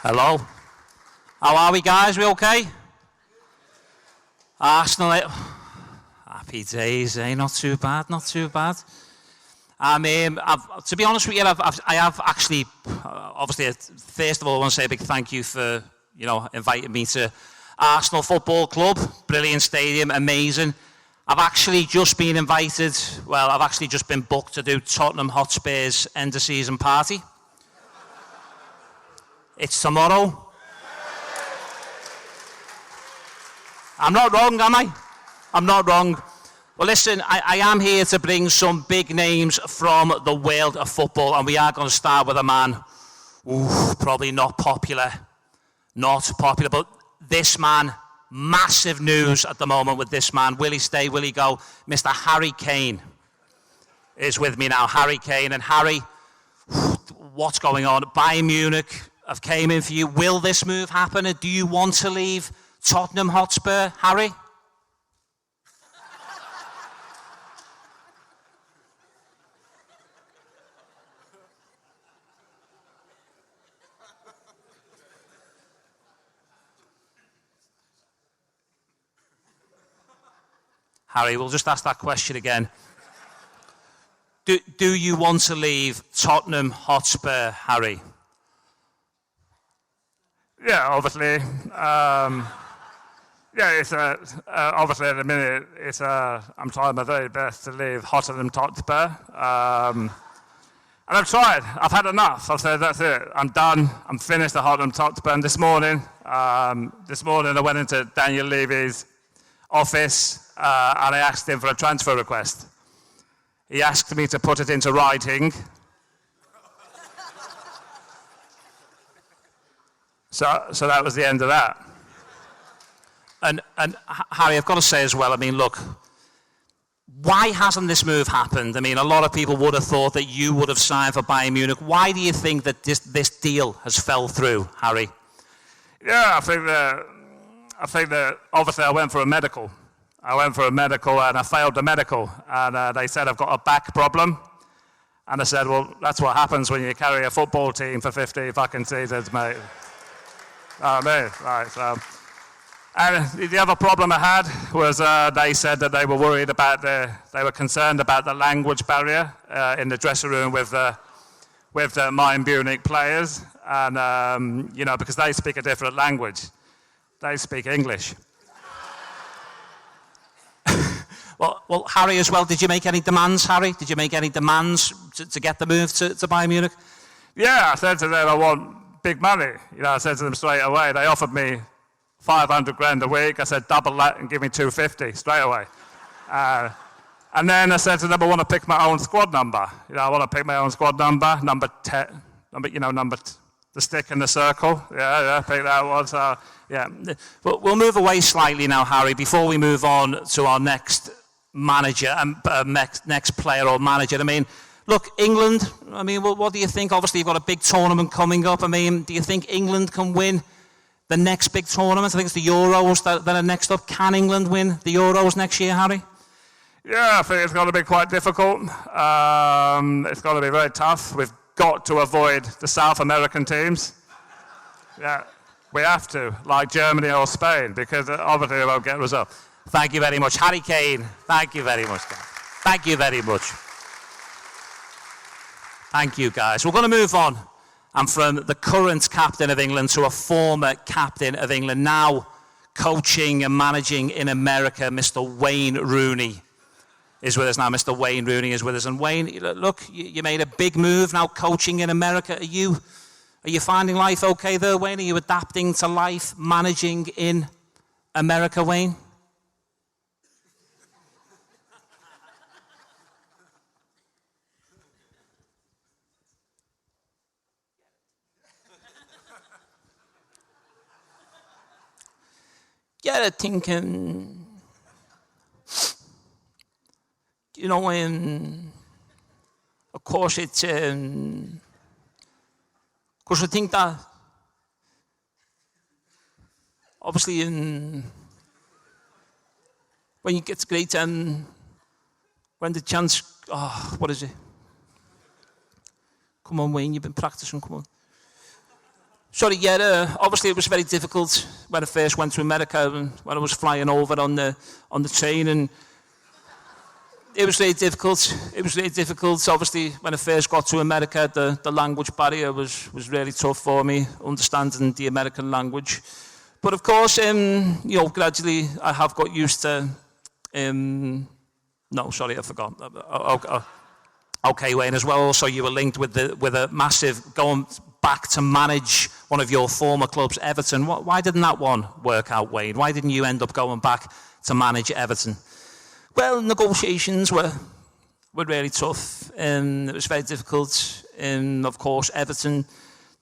Hello. How are we, guys? We okay? Arsenal. Happy days, eh? Not too bad, not too bad. To be honest with you, I have actually, obviously, first of all, I want to say a big thank you for, inviting me to Arsenal Football Club. Brilliant stadium, amazing. I've actually just been invited, I've actually just been booked to do Tottenham Hotspur's end of season party. It's tomorrow. I'm not wrong, am I? I'm not wrong. Well, listen, I am here to bring some big names from the world of football, and we are going to start with a man, probably not popular, but this man, massive news at the moment with this man. Will he stay, will he go? Mr. Harry Kane is with me now. Harry Kane. And Harry, what's going on? Bayern Munich have came in for you. Will this move happen? And do you want to leave Tottenham Hotspur, Harry? Harry, we'll just ask that question again. Do you want to leave Tottenham Hotspur, Harry? Yeah, obviously. It's obviously at the minute I'm trying my very best to leave Tottenham Hotspur. And I've tried. I've had enough. I've said that's it. I'm done. I'm finished at Tottenham Hotspur. And this morning I went into Daniel Levy's office and I asked him for a transfer request. He asked me to put it into writing. So that was the end of that. And Harry, I've got to say as well, look, why hasn't this move happened? A lot of people would have thought that you would have signed for Bayern Munich. Why do you think that this deal has fell through, Harry? Yeah, I think that obviously I went for a medical. And I failed the medical. And they said I've got a back problem. And I said, well, that's what happens when you carry a football team for 50 fucking seasons, mate. Right, so. And the other problem I had was they said that they were worried about they were concerned about the language barrier in the dressing room with the Bayern Munich players, and because they speak a different language, they speak English. well, Harry as well. Did you make any demands, Harry? Did you make any demands to get the move to Bayern Munich? Yeah, I said to them I want big money. I said to them straight away. They offered me 500 grand a week. I said, double that and give me 250 straight away. And then I said to them, I want to pick my own squad number. I want to pick my own squad number 10, the stick in the circle. Yeah, pick that one. So, yeah. But we'll move away slightly now, Harry, before we move on to our next manager, next player or manager. Look, England, what do you think? Obviously, you've got a big tournament coming up. Do you think England can win the next big tournament? I think it's the Euros that are next up. Can England win the Euros next year, Harry? Yeah, I think it's going to be quite difficult. It's going to be very tough. We've got to avoid the South American teams. Yeah, we have to, like Germany or Spain, because obviously they won't get a result. Thank you very much, Harry Kane. Thank you very much, guys. Thank you very much. Thank you, guys. We're going to move on. And from the current captain of England to a former captain of England, now coaching and managing in America, Mr. Wayne Rooney is with us now. Mr. Wayne Rooney is with us. And Wayne, look, you made a big move now coaching in America. Are you finding life okay there, Wayne? Are you adapting to life managing in America, Wayne? Yeah, I think, of course, it's, of course, I think that, obviously, when you get great, when the chance, what is it? Come on, Wayne, you've been practicing, come on. Sorry, yeah, obviously it was very difficult when I first went to America and when I was flying over on the train, and it was really difficult. It was really difficult. Obviously, when I first got to America, the language barrier was really tough for me, understanding the American language. But of course, gradually I have got used to. No, sorry, I forgot. Okay, Wayne, as well. Also, you were linked with a massive going back to manage one of your former clubs, Everton. Why didn't that one work out, Wayne? Why didn't you end up going back to manage Everton? Well, negotiations were really tough. It was very difficult. Of course, Everton,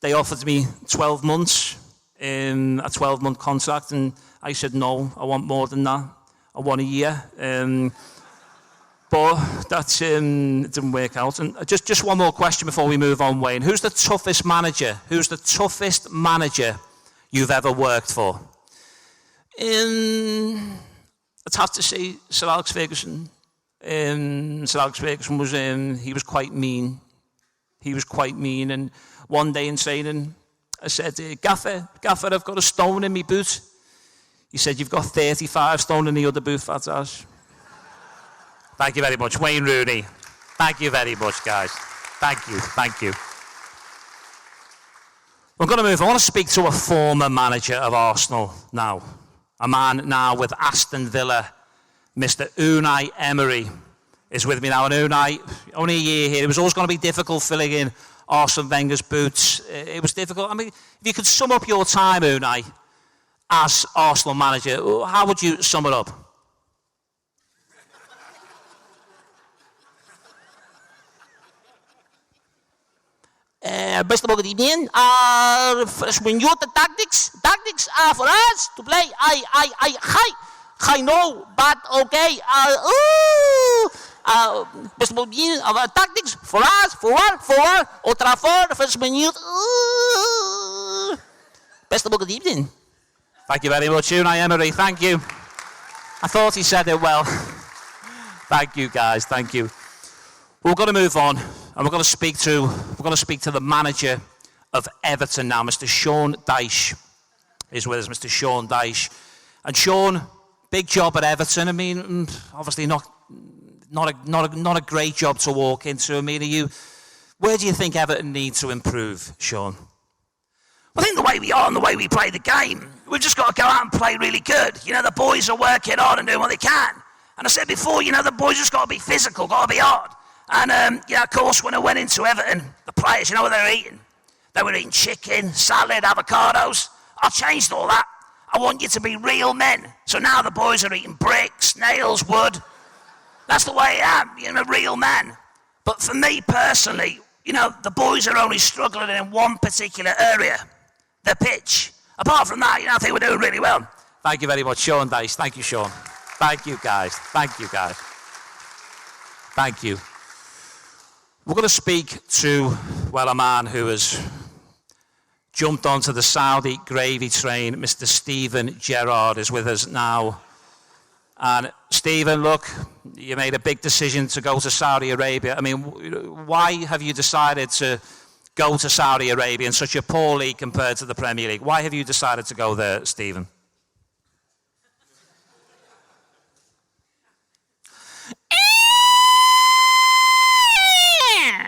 they offered me 12 months, a 12-month contract, and I said no. I want more than that. I want a year. But that didn't work out. And just one more question before we move on, Wayne. Who's the toughest manager? Who's the toughest manager you've ever worked for? I'd have to say Sir Alex Ferguson. Sir Alex Ferguson was he was quite mean. He was quite mean. And one day in training, I said, Gaffer, I've got a stone in my boot. He said, you've got 35 stone in the other boot, Fataz. Thank you very much. Wayne Rooney. Thank you very much, guys. Thank you. We're going to move. I want to speak to a former manager of Arsenal now. A man now with Aston Villa. Mr. Unai Emery is with me now. And Unai, only a year here. It was always going to be difficult filling in Arsene Wenger's boots. It was difficult. I mean, if you could sum up your time, Unai, as Arsenal manager, how would you sum it up? Best of all, good evening. When you the tactics are for us to play. I know, but okay. Best of all, tactics for us, for Otra for first minute. Best of all, good evening. Thank you very much, Unai Emery. Thank you. I thought he said it well. Thank you, guys. Thank you. We're going to move on, and we're going to speak to the manager of Everton now, Mr. Sean Dyche is with us, Mr. Sean Dyche. And Sean, big job at Everton. I mean, obviously not a great job to walk into. I mean, where do you think Everton need to improve, Sean? I think the way we are and the way we play the game, we've just got to go out and play really good. You know, the boys are working hard and doing what they can. And I said before, you know, the boys just got to be physical, got to be hard. And, of course, when I went into Everton, the players, you know what they were eating? They were eating chicken, salad, avocados. I changed all that. I want you to be real men. So now the boys are eating bricks, nails, wood. That's the way I am, you know, a real man. But for me personally, you know, the boys are only struggling in one particular area, the pitch. Apart from that, you know, I think we're doing really well. Thank you very much, Sean Dyche. Thank you, Sean. Thank you, guys. Thank you. We're going to speak to, well, a man who has jumped onto the Saudi gravy train. Mr. Steven Gerrard is with us now. And Steven, look, you made a big decision to go to Saudi Arabia. I mean, why have you decided to go to Saudi Arabia in such a poor league compared to the Premier League? Why have you decided to go there, Steven?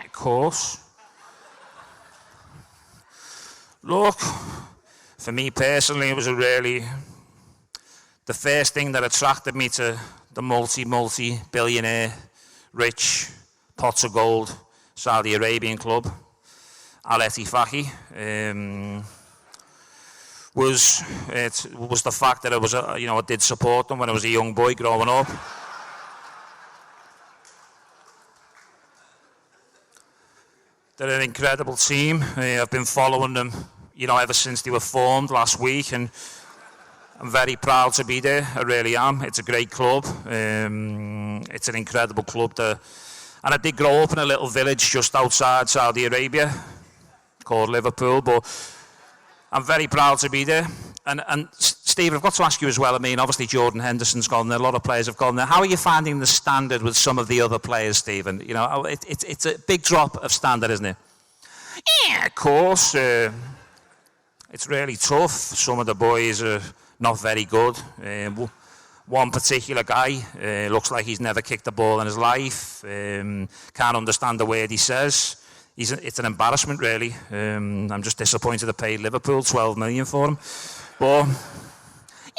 Of course. Look, for me personally, it was the first thing that attracted me to the multi-billionaire, rich, pots of gold Saudi Arabian club, Al Ettifaqi, was the fact that I did support them when I was a young boy growing up. They're an incredible team. I've been following them, ever since they were formed last week, and I'm very proud to be there. I really am. It's a great club. It's an incredible club. And I did grow up in a little village just outside Saudi Arabia called Liverpool, but I'm very proud to be there. And Steve, I've got to ask you as well. I mean, obviously Jordan Henderson's gone there. A lot of players have gone there. How are you finding the standard with some of the other players, Stephen? It's a big drop of standard, isn't it? Yeah, of course. It's really tough. Some of the boys are not very good. One particular guy looks like he's never kicked a ball in his life. Can't understand the word he says. It's an embarrassment, really. I'm just disappointed to pay Liverpool 12 million for him. But,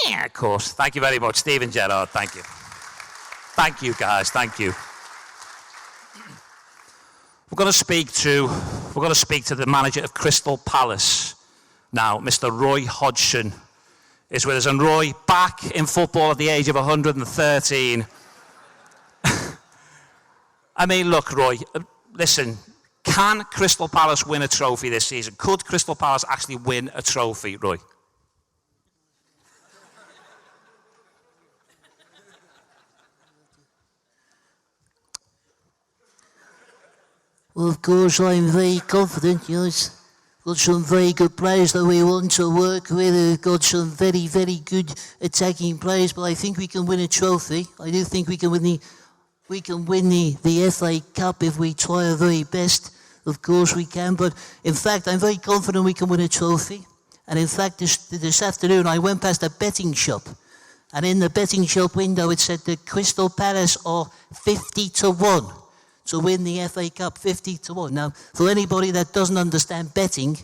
yeah, of course. Thank you very much, Stephen Gerrard. Thank you. Thank you, guys. Thank you. We're going to speak to the manager of Crystal Palace now, Mr. Roy Hodgson is with us. And Roy, back in football at the age of 113. I mean, look, Roy, listen, can Crystal Palace win a trophy this season? Could Crystal Palace actually win a trophy, Roy? Well, of course, I'm very confident. You know, it's got some very good players that we want to work with. We've got some very, very good attacking players, but I think we can win a trophy. I do think we can win the FA Cup if we try our very best. Of course we can, but in fact, I'm very confident we can win a trophy. And in fact, this afternoon, I went past a betting shop, and in the betting shop window, it said that Crystal Palace are 50-1. To win the FA Cup, 50-1. Now, for anybody that doesn't understand betting,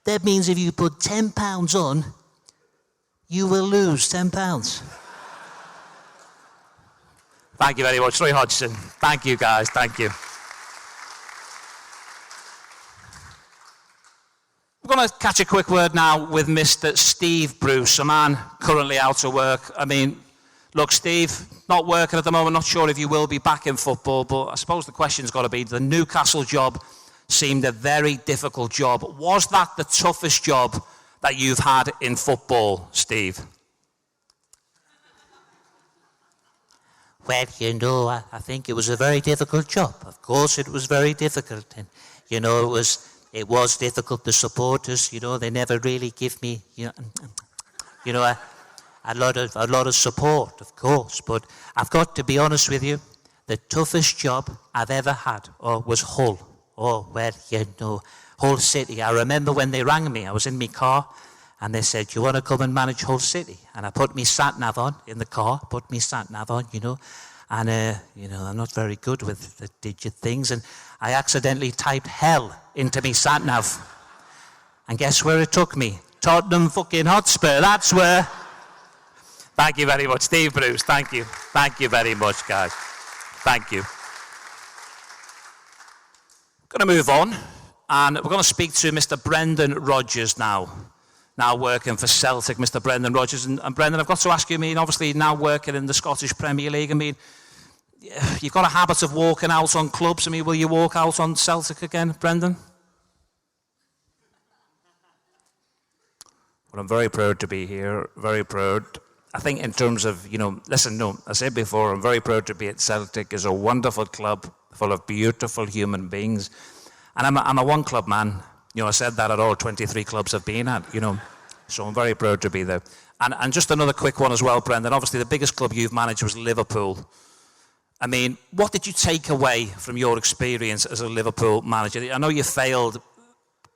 that means if you put £10 on, you will lose £10. Thank you very much, Roy Hodgson. Thank you, guys. Thank you. We're going to catch a quick word now with Mr. Steve Bruce, a man currently out of work. I mean, look, Steve, not working at the moment, not sure if you will be back in football, but I suppose the question's got to be, the Newcastle job seemed a very difficult job. Was that the toughest job that you've had in football, Steve? Well, you know, I think it was a very difficult job. Of course it was very difficult. And, you know, it was difficult. The supporters, you know, they never really give me, a lot of support, of course, but I've got to be honest with you, the toughest job I've ever had was Hull. Oh, well, you know, Hull City. I remember when they rang me, I was in my car, and they said, "You want to come and manage Hull City?" And I put my sat-nav on in the car, and, I'm not very good with the digit things, and I accidentally typed hell into my sat-nav. And guess where it took me? Tottenham fucking Hotspur, that's where. Thank you very much, Steve Bruce. Thank you. Thank you very much, guys. Thank you. We're going to move on, and we're going to speak to Mr. Brendan Rodgers now working for Celtic, Mr. Brendan Rodgers. And Brendan, I've got to ask you, I mean, obviously now working in the Scottish Premier League, I mean, you've got a habit of walking out on clubs. I mean, will you walk out on Celtic again, Brendan? Well, I'm very proud to be here, very proud. I think in terms of, I said before, I'm very proud to be at Celtic. It's a wonderful club full of beautiful human beings. And I'm a one-club man. I said that at all 23 clubs I've been at, So I'm very proud to be there. And just another quick one as well, Brendan. Obviously, the biggest club you've managed was Liverpool. I mean, what did you take away from your experience as a Liverpool manager? I know you failed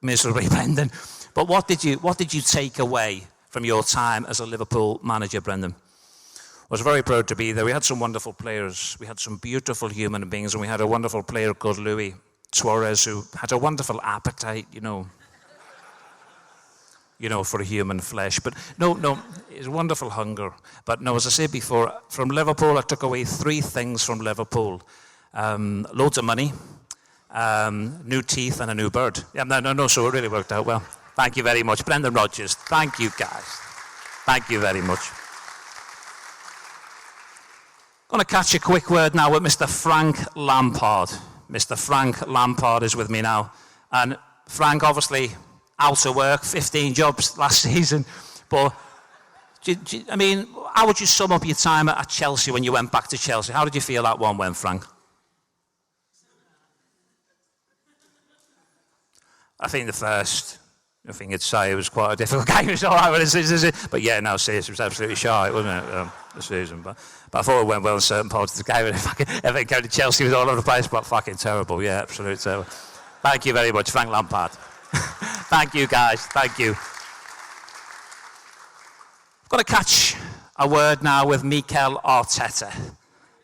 miserably, Brendan, but what did you take away from your time as a Liverpool manager, Brendan? I was very proud to be there. We had some wonderful players. We had some beautiful human beings, and we had a wonderful player called Luis Suarez who had a wonderful appetite, for human flesh. But no, it's a wonderful hunger. But no, as I said before, from Liverpool, I took away 3 things from Liverpool. Loads of money, new teeth, and a new bird. Yeah, no, so it really worked out well. Thank you very much. Brendan Rodgers, thank you, guys. Thank you very much. I'm going to catch a quick word now with Mr. Frank Lampard. Mr. Frank Lampard is with me now. And Frank, obviously, out of work, 15 jobs last season. But, how would you sum up your time at Chelsea when you went back to Chelsea? How did you feel that one went, Frank? I think I'd say it was quite a difficult game. It was all right, but yeah, no, seriously, it was absolutely shy, wasn't it, the season? But I thought it went well in certain parts of the game. Everything came to Chelsea was all over the place, but fucking terrible. Yeah, absolutely terrible. Thank you very much, Frank Lampard. Thank you, guys. Thank you. Got to catch a word now with Mikel Arteta,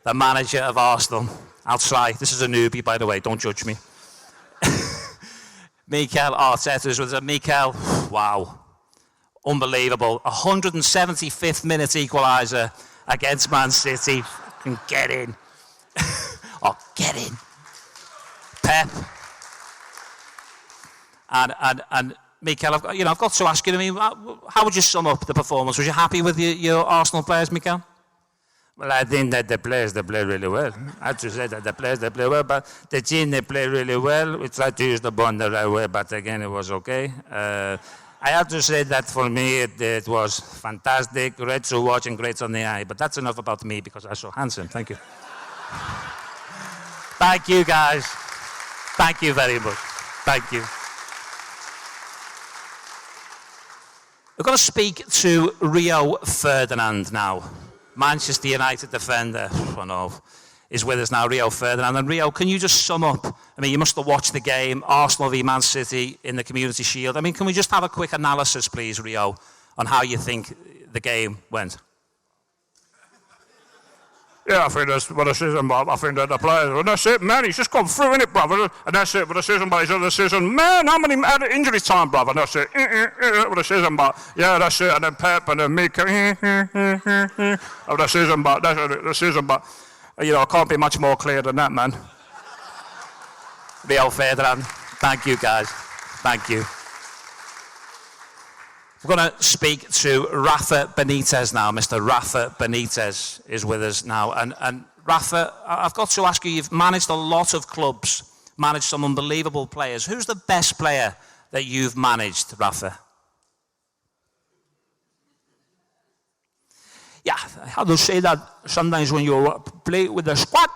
the manager of Arsenal. I'll try. This is a newbie, by the way. Don't judge me. Mikel Arteta is with us. Mikel, wow. Unbelievable. 175th minute equaliser against Man City. Fucking get in. Oh, get in. Pep. And Mikel, I've got to ask you, I mean, how would you sum up the performance? Was you happy with your Arsenal players, Mikel? Well, I think that the players, they play really well. I have to say that the players, they play well, but the team, they play really well. We tried to use the ball the right way, but again, it was okay. I have to say that for me, it was fantastic, great to watch and great on the eye. But that's enough about me because I'm so handsome. Thank you. Thank you, guys. Thank you very much. Thank you. We're going to speak to Rio Ferdinand now. Manchester United defender, is with us now, Rio Ferdinand. And Rio, can you just sum up? I mean, you must have watched the game, Arsenal v Man City in the Community Shield. I mean, can we just have a quick analysis, please, Rio, on how you think the game went? Yeah, I think that's what I said about. I think that the players, when I said, man, he's just gone through in it, brother. And that's it. What I said about his other season, man, how many had injury time, brother? And that's it. What I said about, yeah, that's it. And then Pep and then Mikel. What I said about, that's what I said about. I can't be much more clear than that, man. Rio Ferdinand, thank you, guys. Thank you. We're going to speak to Rafa Benitez now. Mr. Rafa Benitez is with us now. And Rafa, I've got to ask you, you've managed a lot of clubs, managed some unbelievable players. Who's the best player that you've managed, Rafa? Yeah, I have to say that sometimes when you play with the squad,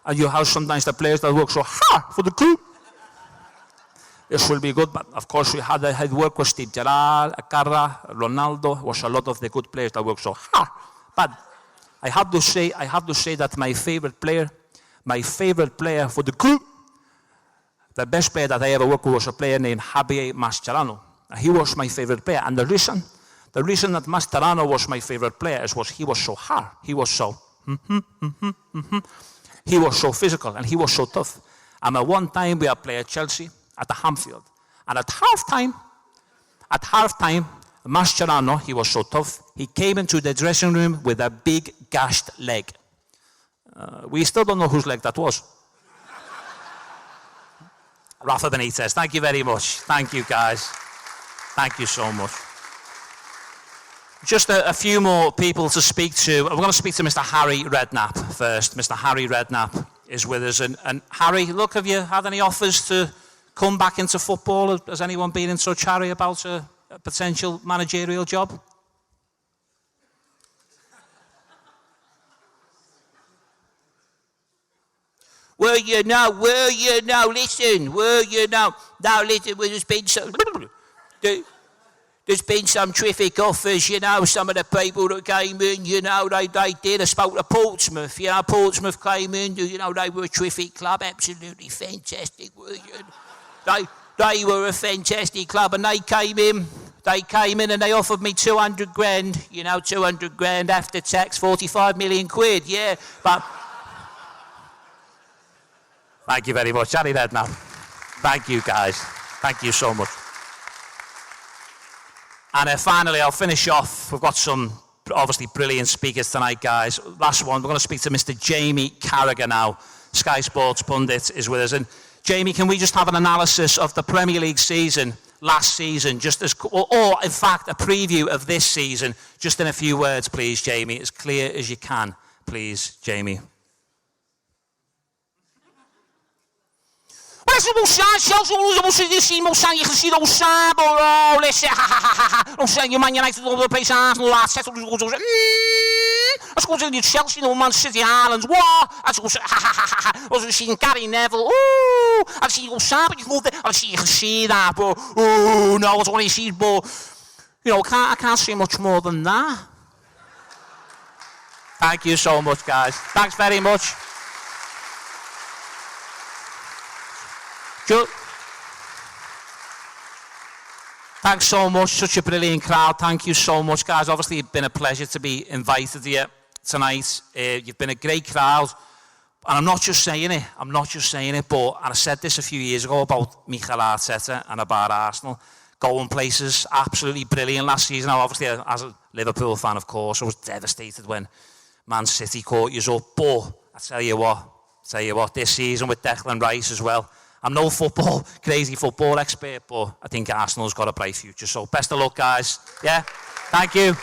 and you have sometimes the players that work so hard for the club, this will be good, but of course we had work with Steve Gerrard, Carragher, Ronaldo, was a lot of the good players that work so hard. But I have to say that my favorite player for the club, the best player that I ever worked with was a player named Javier Mascherano. He was my favorite player, and the reason that Mascherano was my favorite player was he was so hard, he was so he was so physical, and he was so tough. And at one time we had played Chelsea at the Anfield. And at halftime, Mascherano, he was so tough, he came into the dressing room with a big gashed leg. We still don't know whose leg that was. Rafa Benitez, thank you very much. Thank you, guys. Thank you so much. Just a few more people to speak to. We're going to speak to Mr. Harry Redknapp first. Mr. Harry Redknapp is with us. And Harry, look, have you had any offers to come back into football? Has anyone been in touch, Harry, about a potential managerial job? Well, listen, there's been some terrific offers, some of the people that came in, they did. I spoke to Portsmouth, Portsmouth came in, they were a terrific club, absolutely fantastic. They were a fantastic club, and they came in and they offered me 200 grand, 200 grand after tax, 45 million quid, yeah, but... Thank you very much, Harry Redknapp. Thank you, guys. Thank you so much. And finally, I'll finish off. We've got some obviously brilliant speakers tonight, guys. Last one, we're going to speak to Mr. Jamie Carragher now. Sky Sports pundit is with us. And Jamie, can we just have an analysis of the Premier League season, last season, or in fact, a preview of this season, just in a few words, please, Jamie, as clear as you can, please, Jamie. Man United all the place Arsenal last set I suppose in Chelsea, Man City Islands. What? I suppose I've seen Gary Neville. Ooh, I've seen I've seen that, but oh no, it's only seen, but I can't say much more than that. Thank you so much, guys. Thanks very much. Thanks so much. Such a brilliant crowd. Thank you so much, guys. Obviously, it's been a pleasure to be invited here tonight. You've been a great crowd. And I'm not just saying it, but, and I said this a few years ago about Mikel Arteta and about Arsenal, going places, absolutely brilliant last season. Now, obviously, as a Liverpool fan, of course, I was devastated when Man City caught you up. But I tell you what, this season with Declan Rice as well, I'm no crazy football expert, but I think Arsenal's got a bright future. So best of luck, guys. Yeah, thank you.